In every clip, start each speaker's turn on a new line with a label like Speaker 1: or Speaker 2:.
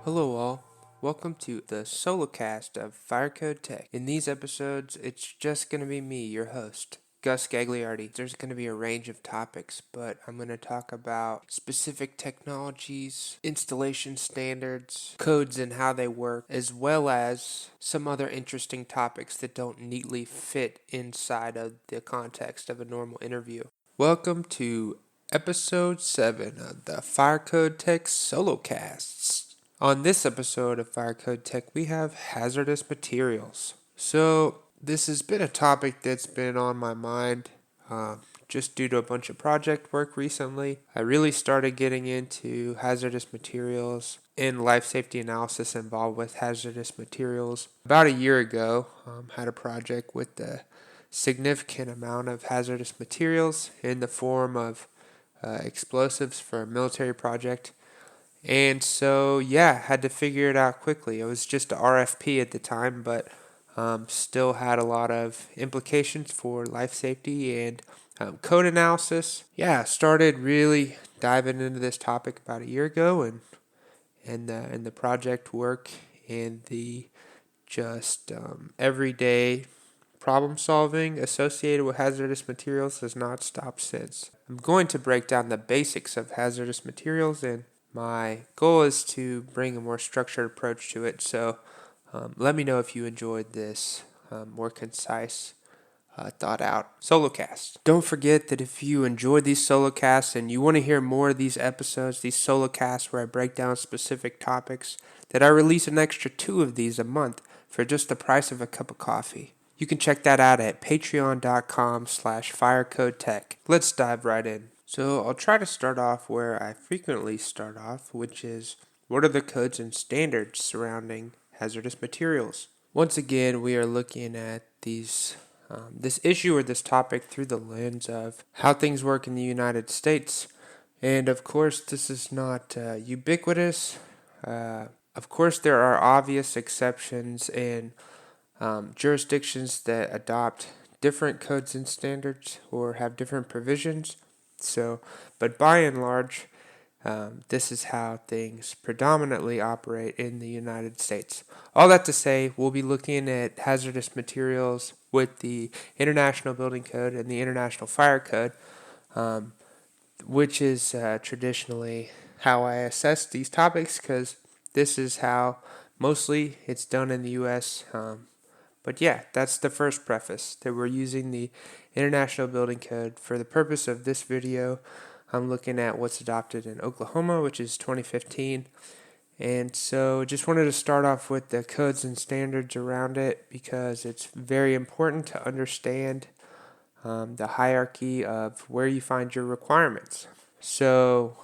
Speaker 1: Hello all, welcome to the solo cast of Firecode Tech. In these episodes, it's just going to be me, your host, Gus Gagliardi. There's going to be a range of topics, but I'm going to talk about specific technologies, installation standards, codes and how they work, as well as some other interesting topics that don't neatly fit inside of the context of a normal interview. Welcome to episode 7 of the Firecode Tech solo casts. On this episode of Firecode Tech, we have hazardous materials. So this has been a topic that's been on my mind just due to a bunch of project work recently. I really started getting into hazardous materials and life safety analysis involved with hazardous materials about a year ago. Had a project with a significant amount of hazardous materials in the form of explosives for a military project. And so, had to figure it out quickly. It was just a RFP at the time, but still had a lot of implications for life safety and code analysis. Started really diving into this topic about a year ago, and the project work and the just everyday problem solving associated with hazardous materials has not stopped since. I'm going to break down the basics of hazardous materials, and my goal is to bring a more structured approach to it, so let me know if you enjoyed this more concise, thought out solo cast. Don't forget that if you enjoyed these solo casts and you want to hear more of these episodes, these solo casts where I break down specific topics, that I release an extra 2 of these a month for just the price of a cup of coffee. You can check that out at patreon.com/firecodetech. Let's dive right in. So I'll try to start off where I frequently start off, which is what are the codes and standards surrounding hazardous materials? Once again, we are looking at this issue or this topic through the lens of how things work in the United States. And of course, this is not ubiquitous. Of course, there are obvious exceptions in jurisdictions that adopt different codes and standards or have different provisions. But by and large, this is how things predominantly operate in the United States. All that to say, we'll be looking at hazardous materials with the International Building Code and the International Fire Code, which is traditionally how I assess these topics, because this is how mostly it's done in the U.S. But that's the first preface, that we're using the International Building Code. For the purpose of this video, I'm looking at what's adopted in Oklahoma, which is 2015. And so just wanted to start off with the codes and standards around it, because it's very important to understand the hierarchy of where you find your requirements. So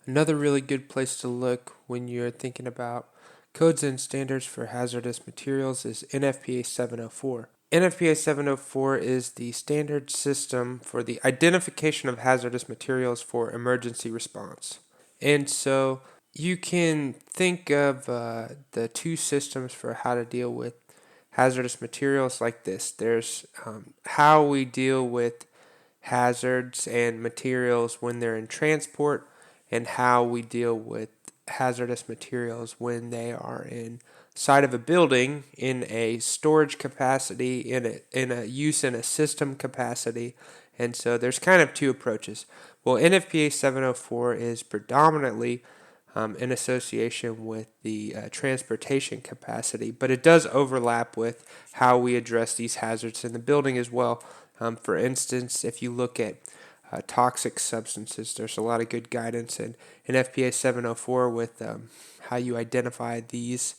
Speaker 1: another really good place to look when you're thinking about codes and standards for hazardous materials is NFPA 704. NFPA 704 is the standard system for the identification of hazardous materials for emergency response. And so you can think of the two systems for how to deal with hazardous materials like this. There's how we deal with hazards and materials when they're in transport, and how we deal with hazardous materials when they are inside of a building in a storage capacity, in a use in a system capacity. And so there's kind of two approaches. Well, NFPA 704 is predominantly in association with the transportation capacity, but it does overlap with how we address these hazards in the building as well. For instance, if you look at toxic substances, there's a lot of good guidance in NFPA 704 with how you identify these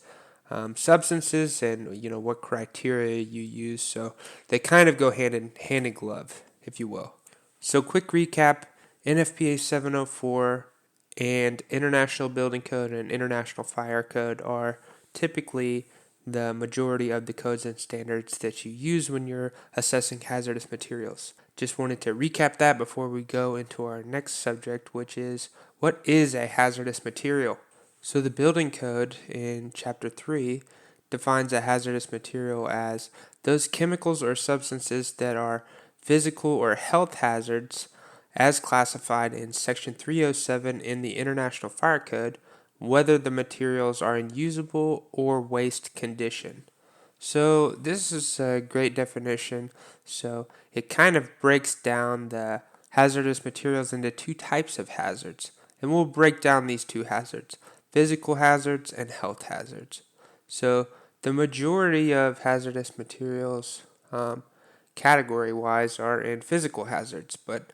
Speaker 1: substances and what criteria you use. So they kind of go hand in glove, if you will. So quick recap: NFPA 704 and International Building Code and International Fire Code are typically the majority of the codes and standards that you use when you're assessing hazardous materials. Just wanted to recap that before we go into our next subject, which is what is a hazardous material? So the building code in chapter 3 defines a hazardous material as those chemicals or substances that are physical or health hazards as classified in section 307 in the International Fire Code, whether the materials are in usable or waste condition. So this is a great definition. So it kind of breaks down the hazardous materials into two types of hazards. And we'll break down these two hazards: physical hazards and health hazards. So the majority of hazardous materials, category wise, are in physical hazards, but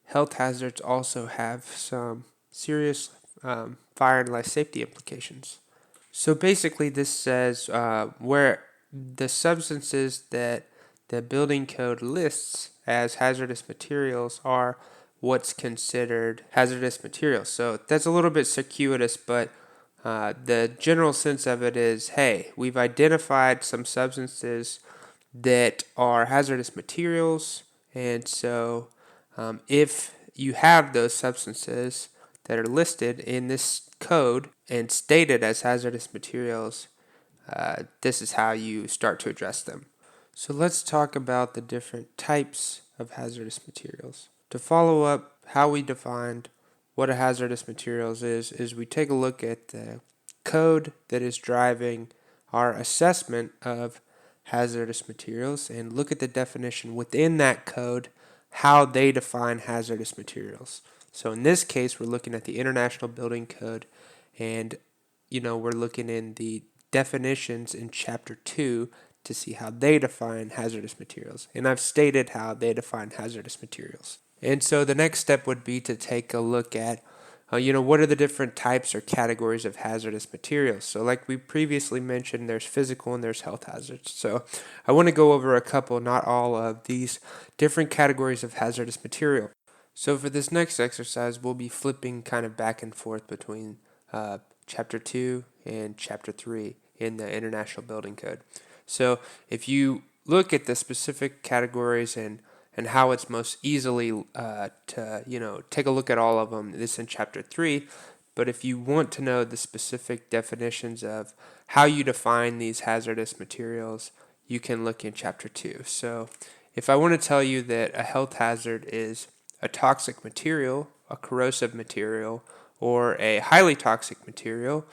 Speaker 1: health hazards also have some serious fire and life safety implications. So basically, this says where the substances that the building code lists as hazardous materials are what's considered hazardous materials. So that's a little bit circuitous, but the general sense of it is, hey, we've identified some substances that are hazardous materials, and so if you have those substances that are listed in this code and stated as hazardous materials, this is how you start to address them. So let's talk about the different types of hazardous materials. To follow up how we defined what a hazardous materials is we take a look at the code that is driving our assessment of hazardous materials and look at the definition within that code, how they define hazardous materials. So in this case, we're looking at the International Building Code, and we're looking in the definitions in Chapter 2 to see how they define hazardous materials. And I've stated how they define hazardous materials. And so the next step would be to take a look at, what are the different types or categories of hazardous materials. So like we previously mentioned, there's physical and there's health hazards. So I want to go over a couple, not all, of these different categories of hazardous material. So for this next exercise, we'll be flipping kind of back and forth between Chapter 2 and Chapter 3 in the International Building Code. So if you look at the specific categories and how it's most easily to take a look at all of them, this in Chapter 3. But if you want to know the specific definitions of how you define these hazardous materials, you can look in Chapter 2. So if I want to tell you that a health hazard is a toxic material, a corrosive material, or a highly toxic material,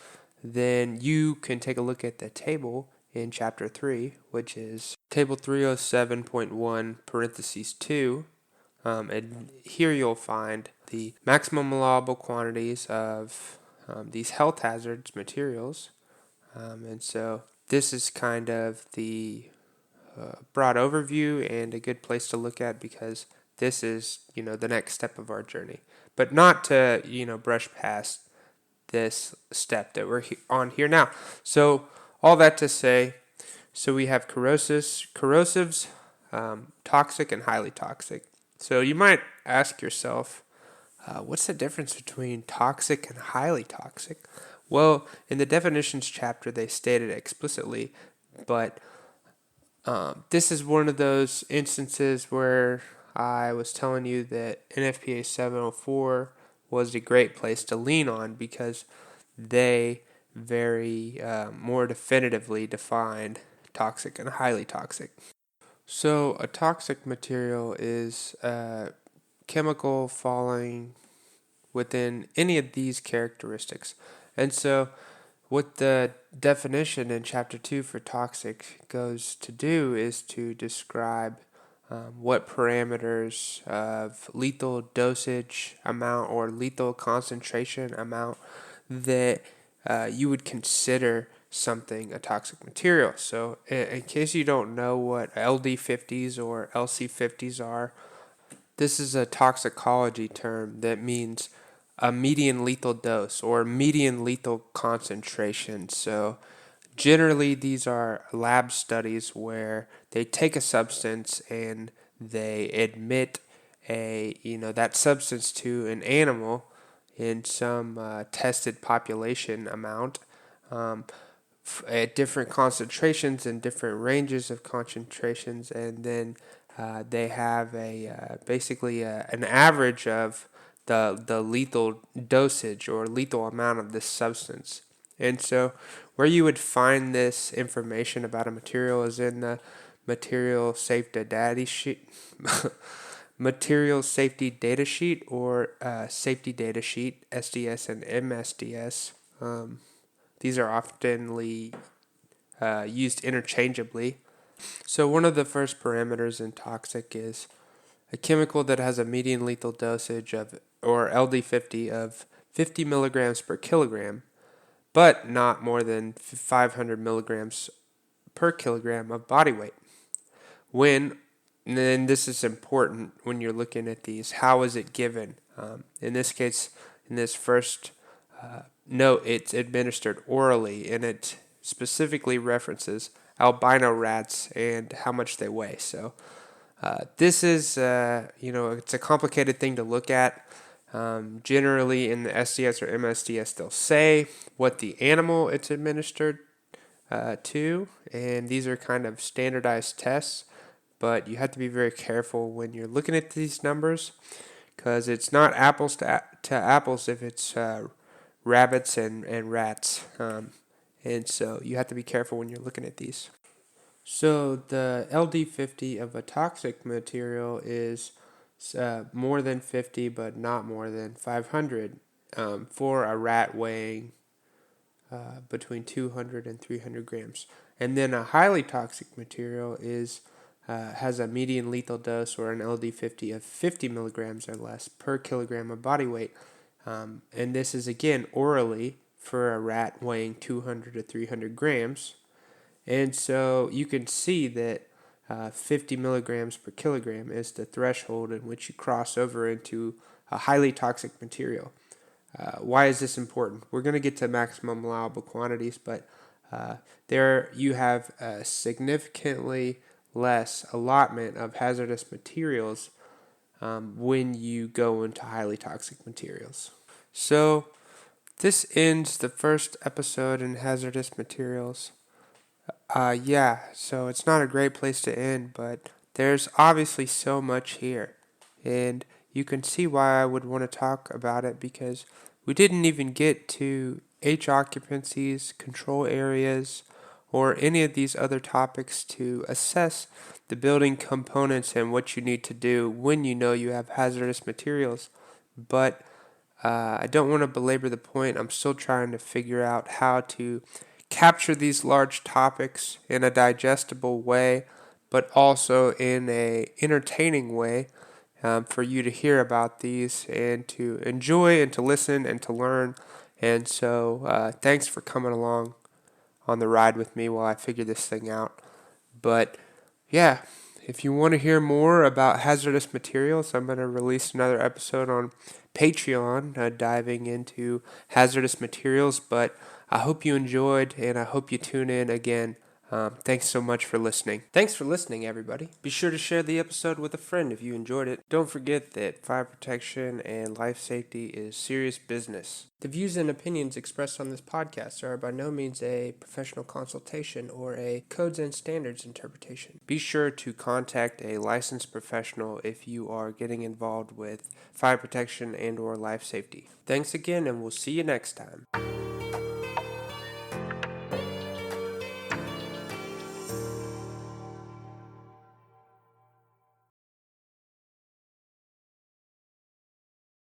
Speaker 1: then you can take a look at the table in Chapter 3, which is Table 307.1 parentheses 2, and here you'll find the maximum allowable quantities of these health hazards materials, and so this is kind of the broad overview and a good place to look at because this is, the next step of our journey. But not to, brush past this step that we're on here now. So all that to say, so we have corrosives, toxic and highly toxic. So you might ask yourself, what's the difference between toxic and highly toxic? Well, in the definitions chapter, they stated explicitly, but this is one of those instances where I was telling you that NFPA 704 was a great place to lean on because they very more definitively defined toxic and highly toxic. So a toxic material is a chemical falling within any of these characteristics. And so what the definition in Chapter 2 for toxic goes to do is to describe what parameters of lethal dosage amount or lethal concentration amount that you would consider something a toxic material. So in case you don't know what LD50s or LC50s are, this is a toxicology term that means a median lethal dose or median lethal concentration. So generally these are lab studies where they take a substance and they admit that substance to an animal in some tested population amount at different concentrations and different ranges of concentrations, and then they have basically an average of the lethal dosage or lethal amount of this substance. And so where you would find this information about a material is in the material safety data sheet material safety data sheet or safety data sheet, SDS and MSDS. These are oftenly used interchangeably. So one of the first parameters in toxic is a chemical that has a median lethal dosage of, or LD50, of 50 milligrams per kilogram, but not more than 500 milligrams per kilogram of body weight. When, and then this is important when you're looking at these, how is it given? In this case, in this first note, it's administered orally, and it specifically references albino rats and how much they weigh. So this is, it's a complicated thing to look at. Generally, in the SDS or MSDS, they'll say what the animal it's administered to, and these are kind of standardized tests. But you have to be very careful when you're looking at these numbers, because it's not apples to apples if it's rabbits and rats. And so you have to be careful when you're looking at these. So the LD50 of a toxic material is more than 50, but not more than 500 for a rat weighing between 200 and 300 grams. And then a highly toxic material has a median lethal dose, or an LD50, of 50 milligrams or less per kilogram of body weight. And this is again orally for a rat weighing 200 to 300 grams. And so you can see that 50 milligrams per kilogram is the threshold in which you cross over into a highly toxic material. Why is this important? We're going to get to maximum allowable quantities, but there you have a significantly less allotment of hazardous materials when you go into highly toxic materials. So this ends the first episode in hazardous materials. So it's not a great place to end, but there's obviously so much here. And you can see why I would want to talk about it, because we didn't even get to H occupancies, control areas, or any of these other topics to assess the building components and what you need to do when you know you have hazardous materials. But I don't want to belabor the point. I'm still trying to figure out how to capture these large topics in a digestible way, but also in a entertaining way, for you to hear about these and to enjoy and to listen and to learn. And so thanks for coming along on the ride with me while I figure this thing out. But yeah, if you want to hear more about hazardous materials, I'm going to release another episode on Patreon diving into hazardous materials. But I hope you enjoyed, and I hope you tune in again. Thanks so much for listening. Thanks for listening, everybody. Be sure to share the episode with a friend if you enjoyed it. Don't forget that fire protection and life safety is serious business. The views and opinions expressed on this podcast are by no means a professional consultation or a codes and standards interpretation. Be sure to contact a licensed professional if you are getting involved with fire protection and or life safety. Thanks again, and we'll see you next time.